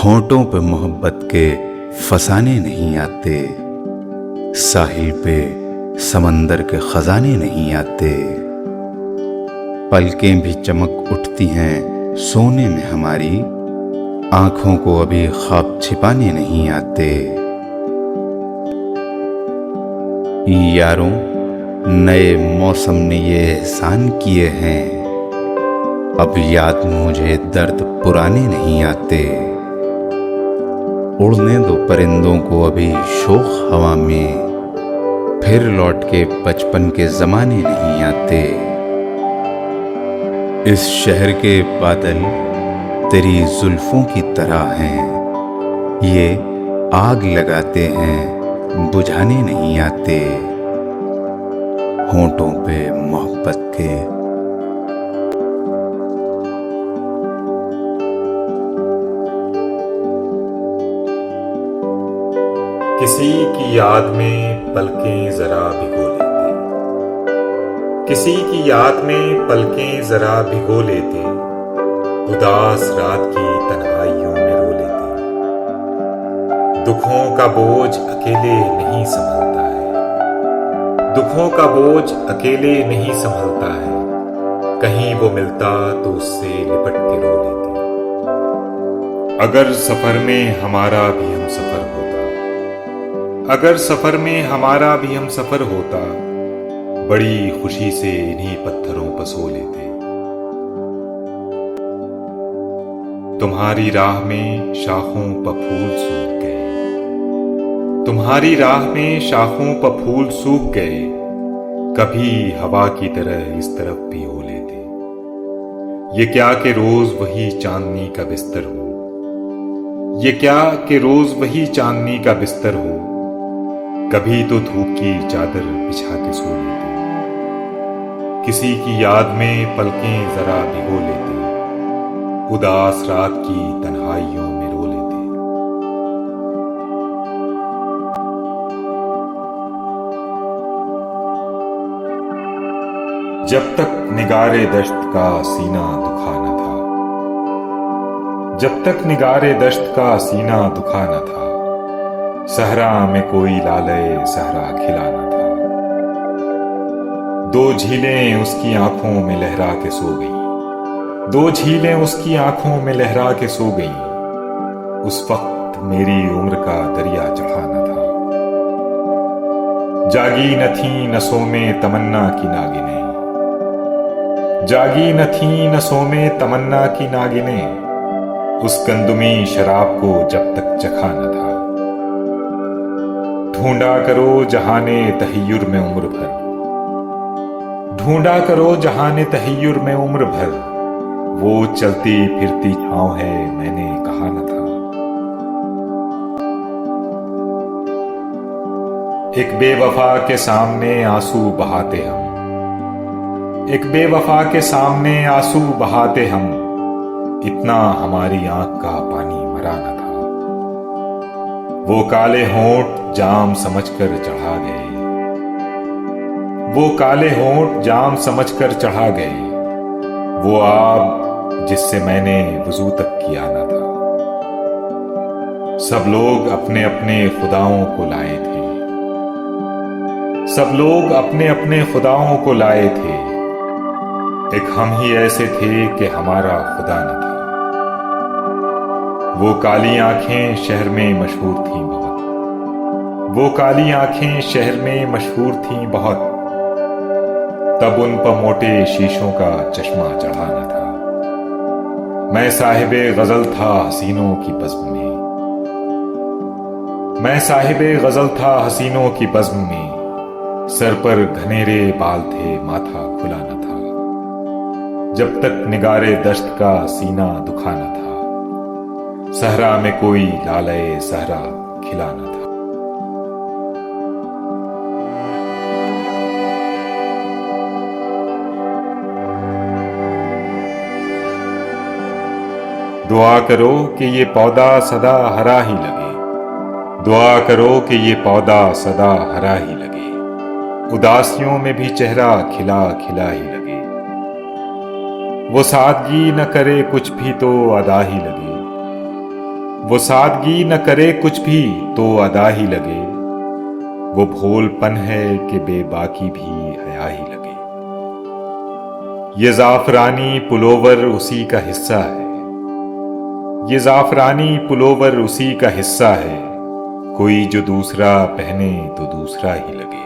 होंठों पे मोहब्बत के फसाने नहीं आते, साहिल पे समंदर के खजाने नहीं आते। पलकें भी चमक उठती हैं सोने में हमारी, आंखों को अभी ख्वाब छिपाने नहीं आते। यारों, नए मौसम ने ये एहसान किए हैं, अब याद मुझे दर्द पुराने नहीं आते। उड़ने दो परिंदों को अभी शोख हवा में, फिर लौट के बचपन के जमाने नहीं आते। इस शहर के बादल तेरी जुल्फों की तरह हैं, ये आग लगाते हैं बुझाने नहीं आते। होंठों पे मोहब्बत के किसी की याद में पलकें जरा भिगो लेते, किसी की याद में पलकें जरा भिगो लेते, उदास रात की तन्हाइयों में रो लेते। दुखों का बोझ अकेले नहीं संभलता है, दुखों का बोझ अकेले नहीं संभलता है, कहीं वो मिलता तो उससे लिपट के रो लेते। अगर सफर में हमारा भी हम सफर होता, अगर सफर में हमारा भी हम सफर होता, बड़ी खुशी से इन्हीं पत्थरों पर सो लेते। तुम्हारी राह में शाखों पर फूल सूख गए, तुम्हारी राह में शाखों पर फूल सूख गए, कभी हवा की तरह इस तरफ भी हो लेते। ये क्या कि रोज वही चांदनी का बिस्तर हो, ये क्या कि रोज वही चांदनी का बिस्तर हो, कभी तो धूप की चादर बिछा के सो लेते। किसी की याद में पलकें जरा भिगो लेते, उदास रात की तन्हाइयों में रो लेते। जब तक निगारे दश्त का सीना दुखा न था, जब तक निगारे दश्त का सीना दुखा न था, सहरा में कोई लाले सहरा खिला न था। दो झीलें उसकी आंखों में लहरा के सो गईं, दो झीलें उसकी आंखों में लहरा के सो गईं। उस वक्त मेरी उम्र का दरिया चढ़ा न था। जागी न थी नसों में तमन्ना की नागिनें, जागी न थी नसों में तमन्ना की नागिनें, उस गंदुमी शराब को जब तक चखा न था। ढूंढा करो जहाने तहय्युर में उम्र भर, ढूंढा करो जहाने तहय्युर में उम्र भर, वो चलती फिरती छांव है मैंने कहा न था। एक बेवफा के सामने आंसू बहाते हम, एक बेवफा के सामने आंसू बहाते हम, इतना हमारी आंख का पानी मरा न था। वो काले होंठ जाम समझकर चढ़ा गए, वो काले होंठ जाम समझकर चढ़ा गए, वो आब जिससे मैंने वुजू तक किया न था। सब लोग अपने अपने खुदाओं को लाए थे, सब लोग अपने अपने खुदाओं को लाए थे, एक हम ही ऐसे थे कि हमारा खुदा न था। वो काली आंखें शहर में मशहूर थीं बहुत, वो काली आंखें शहर में मशहूर थीं बहुत, तब उन पर मोटे शीशों का चश्मा चढ़ा न था। मैं साहिबे गजल था हसीनों की बज़्म में, मैं साहिबे गजल था हसीनों की बज़्म में, सर पर घनेरे बाल थे माथा खुला न था। जब तक निगारे दश्त का सीना दुखा न था, सहरा में कोई लाले सहरा खिला न था। दुआ करो कि ये पौधा सदा हरा ही लगे, दुआ करो कि ये पौधा सदा हरा ही लगे, उदासियों में भी चेहरा खिला खिला ही लगे। वो सादगी न करे कुछ भी तो अदा ही लगे, वो सादगी न करे कुछ भी तो अदा ही लगे, वो भोलपन है कि बेबाकी भी हया ही लगे। ये जाफरानी पुलोवर उसी का हिस्सा है, ये जाफरानी पुलोवर उसी का हिस्सा है, कोई जो दूसरा पहने तो दूसरा ही लगे।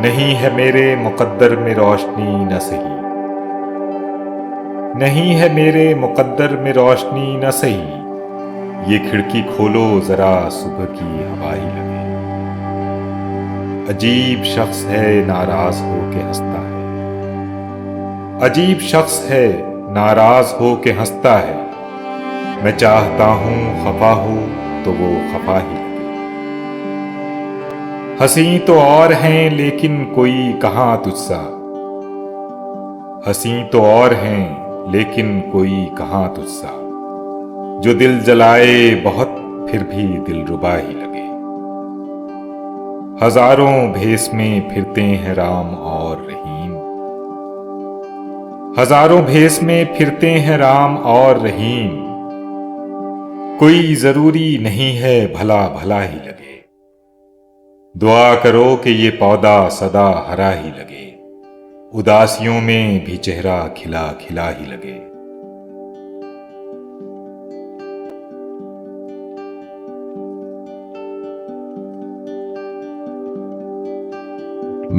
नहीं है मेरे मुकद्दर में रोशनी न सही, नहीं है मेरे मुकद्दर में रोशनी न सही, ये खिड़की खोलो जरा सुबह की हवा ही लगे। अजीब शख्स है नाराज हो के हंसता है, अजीब शख्स है नाराज हो के हंसता है, मैं चाहता हूं खफा हो तो वो खफा ही लगे। हंसी तो और हैं लेकिन कोई कहां तुझसा, हंसी तो और हैं लेकिन कोई कहां तुझसा, जो दिल जलाए बहुत फिर भी दिलरुबा ही लगे। हजारों भेस में फिरते हैं राम और रहीम, हजारों भेस में फिरते हैं राम और रहीम, कोई जरूरी नहीं है भला भला ही लगे। दुआ करो कि ये पौधा सदा हरा ही लगे, उदासियों में भी चेहरा खिला खिला ही लगे।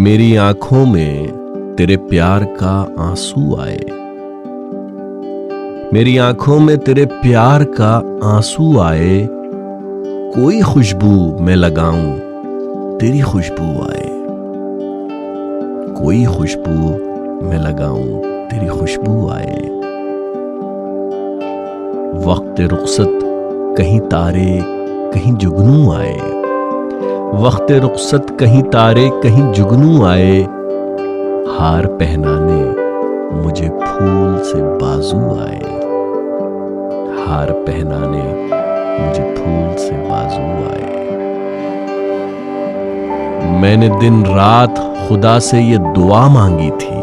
मेरी आंखों में तेरे प्यार का आंसू आए, मेरी आंखों में तेरे प्यार का आंसू आए, कोई खुशबू मैं लगाऊं तेरी खुशबू आए, कोई खुशबू मैं लगाऊं तेरी खुशबू आए। वक्त रुखसत कहीं तारे कहीं जुगनू आए, वक्त रुखसत कहीं तारे कहीं जुगनू आए, हार पहनाने मुझे फूल से बाजू आए, हार पहनाने मुझे फूल से बाजू आए। मैंने दिन रात खुदा से ये दुआ मांगी थी,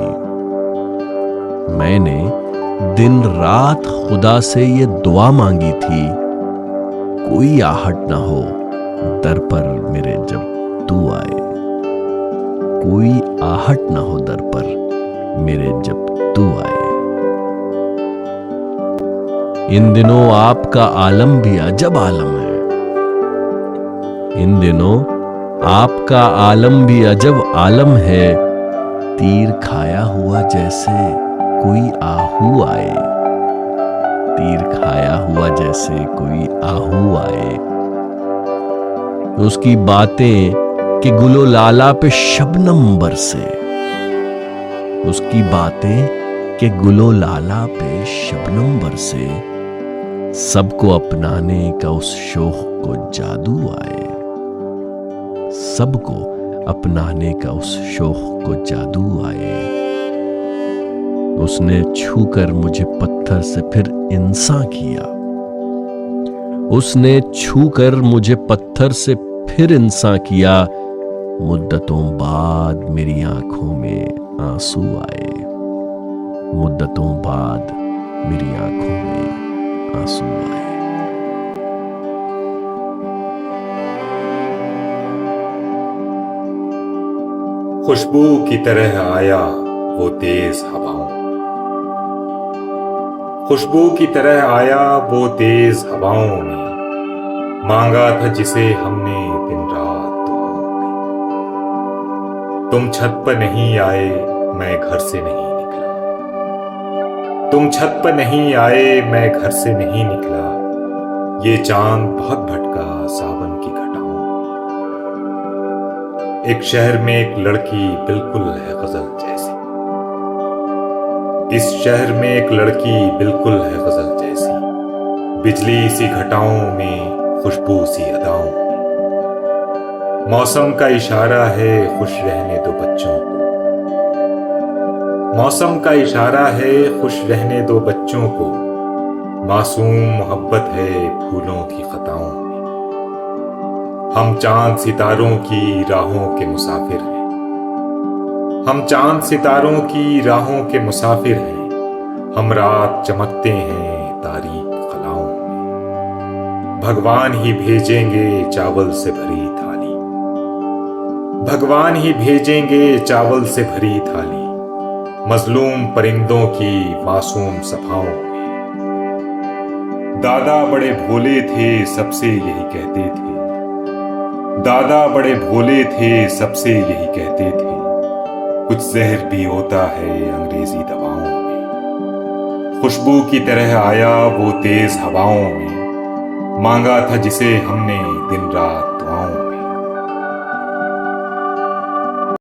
मैंने दिन रात खुदा से ये दुआ मांगी थी, कोई आहट ना हो दर पर मेरे जब तू आए, कोई आहट ना हो दर पर मेरे जब तू आए। इन दिनों आपका आलम भी अजब आलम है, इन दिनों आपका आलम भी अजब आलम है, तीर खाया हुआ जैसे कोई आहू आए, तीर खाया हुआ जैसे कोई आहू आए। उसकी बातें कि गुलो लाला पे शबनम बरसे, उसकी बातें कि गुलो लाला पे शबनम बरसे, सबको अपनाने का उस शौक को जादू आए, सबको अपनाने का उस शौक को जादू आए। उसने छूकर मुझे पत्थर से फिर इंसान किया, उसने छूकर मुझे पत्थर से फिर इंसान किया, मुद्दतों बाद मेरी आंखों में आंसू आए, मुद्दतों बाद मेरी आंखों में आंसू आए। खुशबू की तरह आया वो तेज हवाओं, खुशबू की तरह आया वो तेज हवाओं में, मांगा था जिसे हमने दिन रात दुआओं में। तुम छत पर नहीं आए मैं घर से नहीं निकला, तुम छत पर नहीं आए मैं घर से नहीं निकला, ये चांद बहुत भटका सावन की घटाओं में। एक शहर में एक लड़की बिल्कुल है गजल जैसी, इस शहर में एक लड़की बिल्कुल है गजल जैसी, बिजली सी घटाओं में खुशबू सी अदाओं में। मौसम का इशारा है खुश रहने दो बच्चों को, मौसम का इशारा है खुश रहने दो बच्चों को, मासूम मोहब्बत है फूलों की खताओं में। हम चांद सितारों की राहों के मुसाफिर हैं, हम चांद सितारों की राहों के मुसाफिर हैं, हम रात चमकते हैं तारीक खलाओं में। भगवान ही भेजेंगे चावल से भरी थाली, भगवान ही भेजेंगे चावल से भरी थाली, मजलूम परिंदों की मासूम सभाओं में। दादा बड़े भोले थे, सबसे यही कहते थे, दादा बड़े भोले थे, सबसे यही कहते थे, कुछ जहर भी होता है अंग्रेजी दवाओं में। खुशबू की तरह आया वो तेज हवाओं में, मांगा था जिसे हमने दिन रात